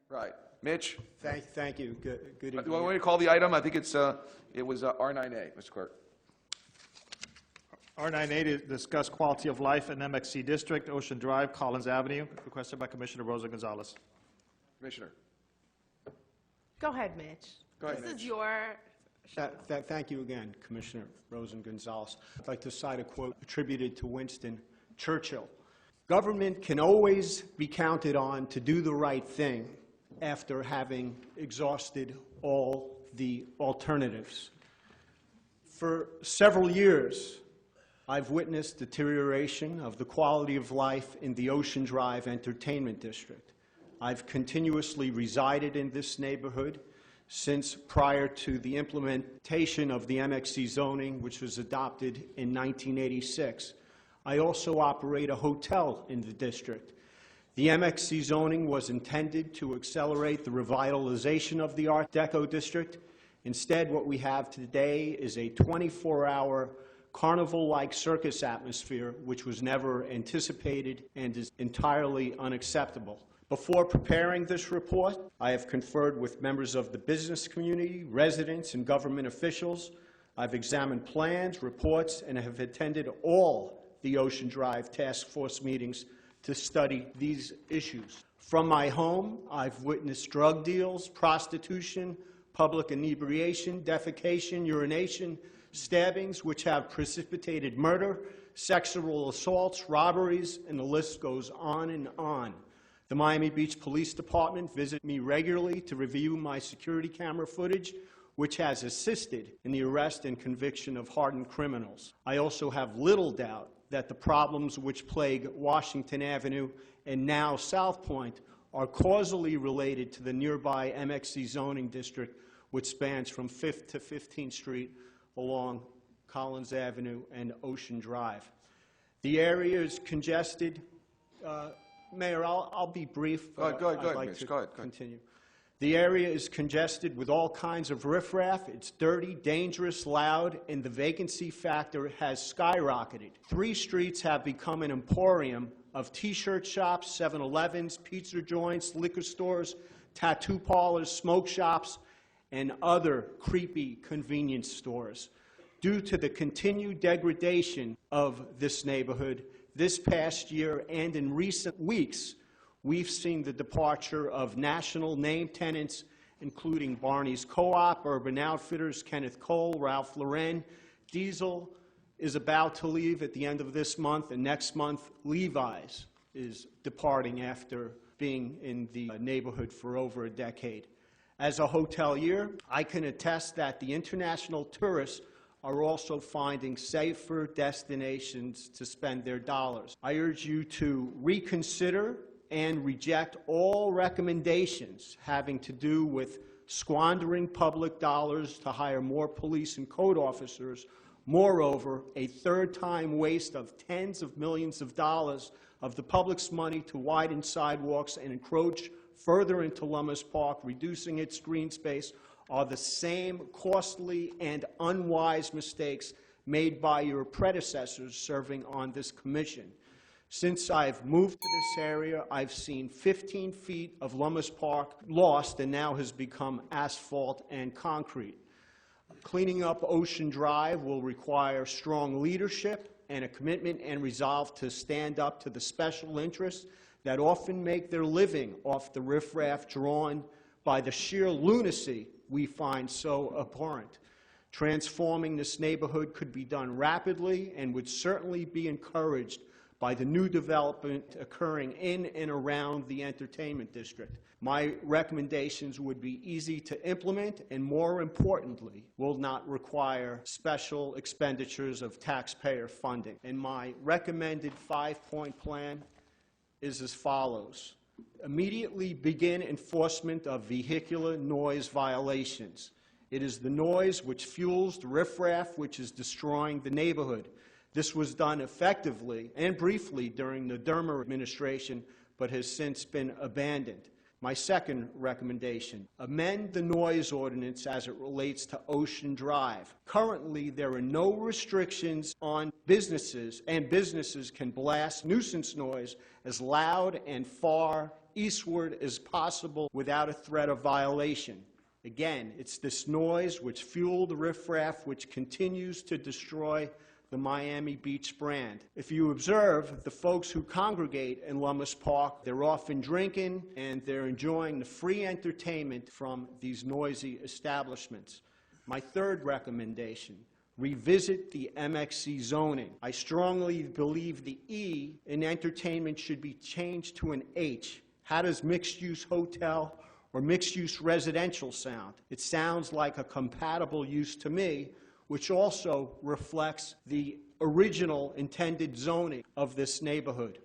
Right. Mitch? Thank you. Good evening. Do you want me to call the item? I think it was R9A, Mr. Clerk. R9A to discuss quality of life in MXC District, Ocean Drive, Collins Avenue, requested by Commissioner Rosa Gonzalez. Commissioner. Go ahead, Mitch. Go ahead, This Mitch. is your show. Thank you again, Commissioner Rosa Gonzalez. I'd like to cite a quote attributed to Winston Churchill. Government can always be counted on to do the right thing after having exhausted all the alternatives. For several years, I've witnessed deterioration of the quality of life in the Ocean Drive Entertainment District. I've continuously resided in this neighborhood since prior to the implementation of the MXC zoning, which was adopted in 1986. I also operate a hotel in the district. The MXC zoning was intended to accelerate the revitalization of the Art Deco district. Instead, what we have today is a 24-hour Carnival-Like-Circus atmosphere, which was never anticipated and is entirely unacceptable. Before preparing this report, I have conferred with members of the business community, residents, and government officials. I've examined plans, reports, and have attended all the Ocean Drive Task Force meetings to study these issues. From my home, I've witnessed drug deals, prostitution, public inebriation, defecation, urination, stabbings, which have precipitated murder, sexual assaults, robberies, and the list goes on and on. The Miami Beach Police Department visit me regularly to review my security camera footage, which has assisted in the arrest and conviction of hardened criminals. I also have little doubt that the problems which plague Washington Avenue and now South Pointe are causally related to the nearby MXC zoning district, which spans from 5th to 15th Street along Collins Avenue and Ocean Drive. The area is congested. Mayor, I'll be brief. Go ahead, like Mitch. to Go ahead. continue. The area is congested with all kinds of riffraff. It's dirty, dangerous, loud, and the vacancy factor has skyrocketed. 3 streets have become an emporium of T-shirt shops, 7-Elevens, pizza joints, liquor stores, tattoo parlors, smoke shops, and other creepy convenience stores. Due to the continued degradation of this neighborhood, this past year and in recent weeks, we've seen the departure of national name tenants, including Barney's Co-op, Urban Outfitters, Kenneth Cole, Ralph Lauren. Diesel is about to leave at the end of this month, and next month, Levi's is departing after being in the neighborhood for over a decade. As a hotelier, I can attest that the international tourists are also finding safer destinations to spend their dollars. I urge you to reconsider and reject all recommendations having to do with squandering public dollars to hire more police and code officers. Moreover, a third-time waste of tens of millions of dollars of the public's money to widen sidewalks and encroach further into Lummis Park, reducing its green space, are the same costly and unwise mistakes made by your predecessors serving on this commission. Since I've moved to this area, I've seen 15 feet of Lummis Park lost and now has become asphalt and concrete. Cleaning up Ocean Drive will require strong leadership and a commitment and resolve to stand up to the special interests that often make their living off the riffraff drawn by the sheer lunacy we find so abhorrent. Transforming this neighborhood could be done rapidly and would certainly be encouraged by the new development occurring in and around the entertainment district. My recommendations would be easy to implement and, more importantly, will not require special expenditures of taxpayer funding. And my recommended 5-point plan is as follows. Immediately begin enforcement of vehicular noise violations. It is the noise which fuels the riffraff which is destroying the neighborhood. This was done effectively and briefly during the Dermer administration, but has since been abandoned. My second recommendation, amend the noise ordinance as it relates to Ocean Drive. Currently, there are no restrictions on businesses, and businesses can blast nuisance noise as loud and far eastward as possible without a threat of violation. Again, it's this noise which fueled the riffraff, which continues to destroy the Miami Beach brand. If you observe, the folks who congregate in Lummis Park, they're often drinking and they're enjoying the free entertainment from these noisy establishments. My third recommendation, revisit the MXC zoning. I strongly believe the E in entertainment should be changed to an H. How does mixed-use hotel or mixed-use residential sound? It sounds like a compatible use to me, which also reflects the original intended zoning of this neighborhood.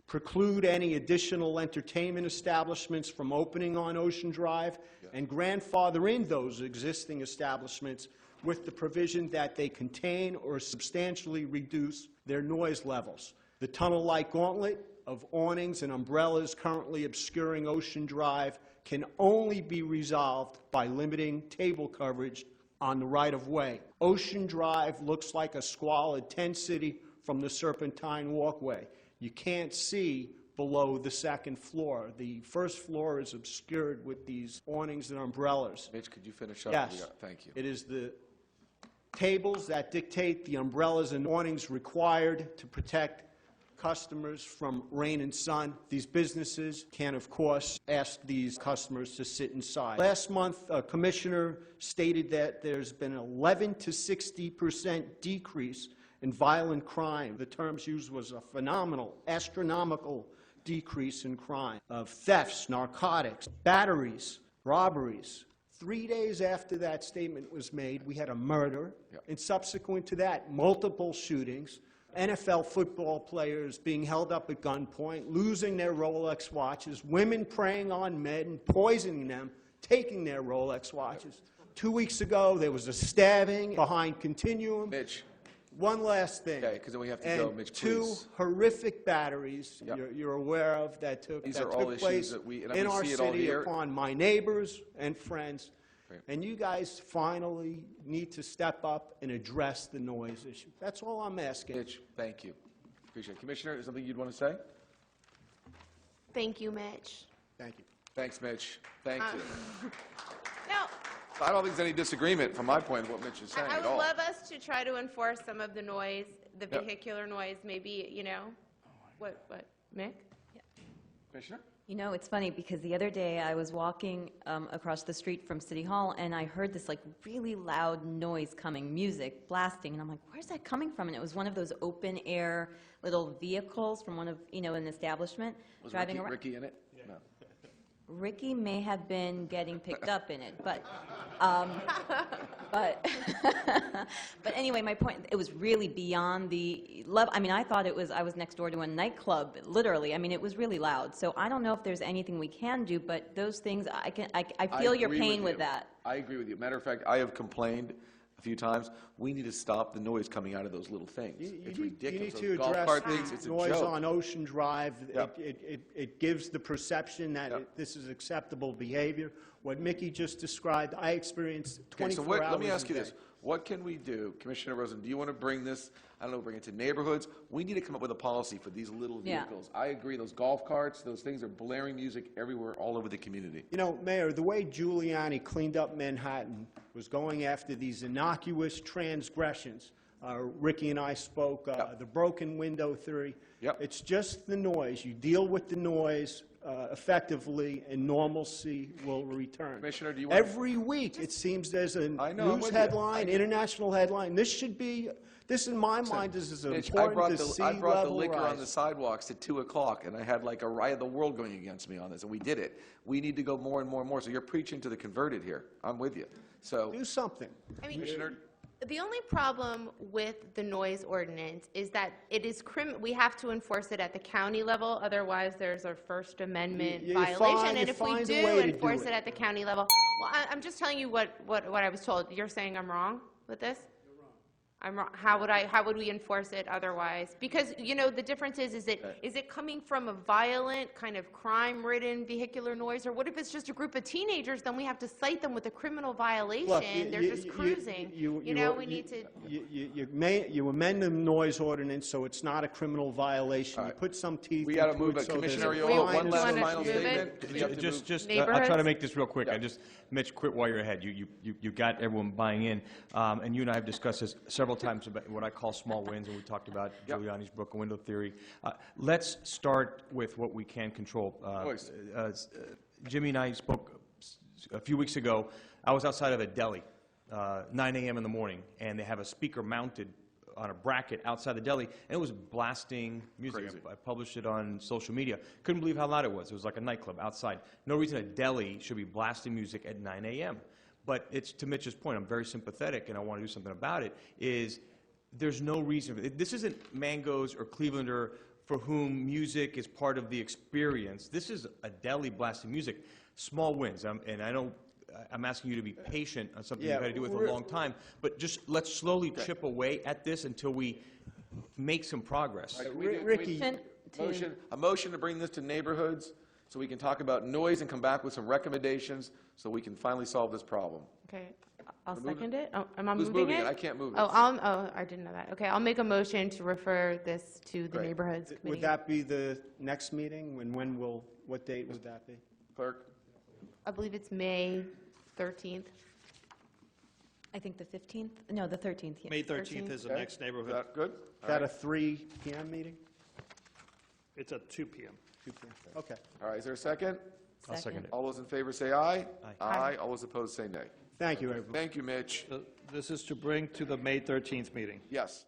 Preclude any additional entertainment establishments from opening on Ocean Drive, and grandfather in those existing establishments with the provision that they contain or substantially reduce their noise levels. The tunnel-like gauntlet of awnings and umbrellas currently obscuring Ocean Drive can only be resolved by limiting table coverage on the right-of-way. Ocean Drive looks like a squalid tent city from the Serpentine Walkway. You can't see below the second floor. The first floor is obscured with these awnings and umbrellas. Mitch, could you finish up? Yes. Thank you. It is the tables that dictate the umbrellas and awnings required to protect customers from rain and sun. These businesses can, of course, ask these customers to sit inside. Last month, a commissioner stated that there's been an 11 to 60% decrease in violent crime. The terms used was a phenomenal, astronomical decrease in crime of thefts, narcotics, batteries, robberies. 3 days after that statement was made, we had a murder, and subsequent to that, multiple shootings. NFL football players being held up at gunpoint, losing their Rolex watches, women preying on men, poisoning them, taking their Rolex watches. 2 weeks ago, there was a stabbing behind Continuum. Mitch. One last thing. Okay, because then we have to go, Mitch, two please. horrific batteries Yep. you're aware of that took These are all place issues that we in our see it all city here. upon my neighbors and friends. Right. And you guys finally need to step up and address the noise issue. That's all I'm asking. Mitch, thank you. Appreciate it. Commissioner, is there something you'd want to say? Thank you, Mitch. Thank you. Thanks, Mitch. Thank you. Now, I don't think there's any disagreement from my point of what Mitch is saying I at would all. love us to try to enforce some of the noise, the Yep. vehicular noise, maybe, you know. What, Mick? Commissioner? You know, it's funny because the other day I was walking across the street from City Hall and I heard this like really loud noise coming, music blasting, and I'm like, where's that coming from? And it was one of those open air little vehicles from one of, you know, an establishment Was driving around. Ricky in it? No. Ricky may have been getting picked up in it, but but anyway, my point, it was really beyond the level. I mean, I thought I was next door to a nightclub, literally. I mean, it was really loud. So I don't know if there's anything we can do, but those things, I feel your agree pain with with you. that. I agree with you. Matter of fact, I have complained a few times. We need to stop the noise coming out of those little things. It's ridiculous. You need Those to golf address cart things, it's the a noise joke. on Ocean Drive. Yep. It gives the perception that Yep. this is acceptable behavior. What Mickey just described, I experienced Okay, 24 so hours let me ask a you day. this. What can we do? Commissioner Rosen, do you want to bring this, I don't know, bring it to neighborhoods? We need to come up with a policy for these little Yeah. vehicles. I agree, those golf carts, those things are blaring music everywhere, all over the community. You know, Mayor, the way Giuliani cleaned up Manhattan was going after these innocuous transgressions. Ricky and I spoke, Yep. the broken window theory. Yep. It's just the noise. You deal with the noise effectively, and normalcy will return. Commissioner, do you want- Every week, it seems there's a I know, I'm news with you. headline, international headline. This in my mind, is as Mitch, important to sea I brought the level liquor on rise. the sidewalks at 2 o'clock, and I had like a riot of the world going against me on this, and we did it. We need to go more and more and more. So you're preaching to the converted here. I'm with you. So, Do something. I mean, Commissioner, the only problem with the noise ordinance is that it is we have to enforce it at the county level, otherwise there's a First Amendment You violation. find- And you if we find a do way to do enforce it. it at the county level, well, I'm just telling you what I was told. You're saying I'm wrong with this? How would we enforce it otherwise? Because, you know, the difference is it coming from a violent, kind of crime-ridden vehicular noise? Or what if it's just a group of teenagers, then we have to cite them with a criminal violation? They're just cruising. You know, we need to... You amend the noise ordinance so it's not a criminal violation. You put some teeth We got to into move it it. so Commissioner there's Ariola, We one last wanna final move it? statement. 'Cause we have to move. I'll try to Neighborhoods? make this real quick. Mitch, quit while you're ahead. You got everyone buying in. And you and I have discussed this several times about what I call small wins, and we talked about Yep. Giuliani's broken window theory. Let's start with what we can control. Please. Jimmy and I spoke a few weeks ago. I was outside of a deli, 9 a.m. in the morning, and they have a speaker mounted on a bracket outside the deli, and it was blasting music. Crazy. I published it on social media. Couldn't believe how loud it was. It was like a nightclub outside. No reason a deli should be blasting music at 9 a.m. But it's to Mitch's point, I'm very sympathetic, and I want to do something about it, is there's no reason. This isn't Mango's or Clevelander for whom music is part of the experience. This is a deli blasting music. Small wins, and I know I'm asking you to be patient on something you've had to do with a long time, but just let's slowly chip away at this until we make some progress. Ricky, A motion to bring this to neighborhoods so we can talk about noise and come back with some recommendations so we can finally solve this problem. Okay, I'll Move it. second it. Oh, am I Who's moving moving it? it? I can't move it. I didn't know that. Okay, I'll make a motion to refer this to the Great. neighborhoods committee. would that be the next meeting? What date would that be? Clerk? I believe it's May 13th. I think the 15th, no, the 13th, yeah. May 13th is the Okay. next Is neighborhood. that good? Is that a 3 p.m. meeting? It's at 2 p.m. 2 p.m. Okay. All right, is there a second? I'll second it. All those in favor say aye. Aye. All those opposed say nay. Thank you, everyone. Thank you, Mitch. This is to bring to the May 13th meeting. Yes.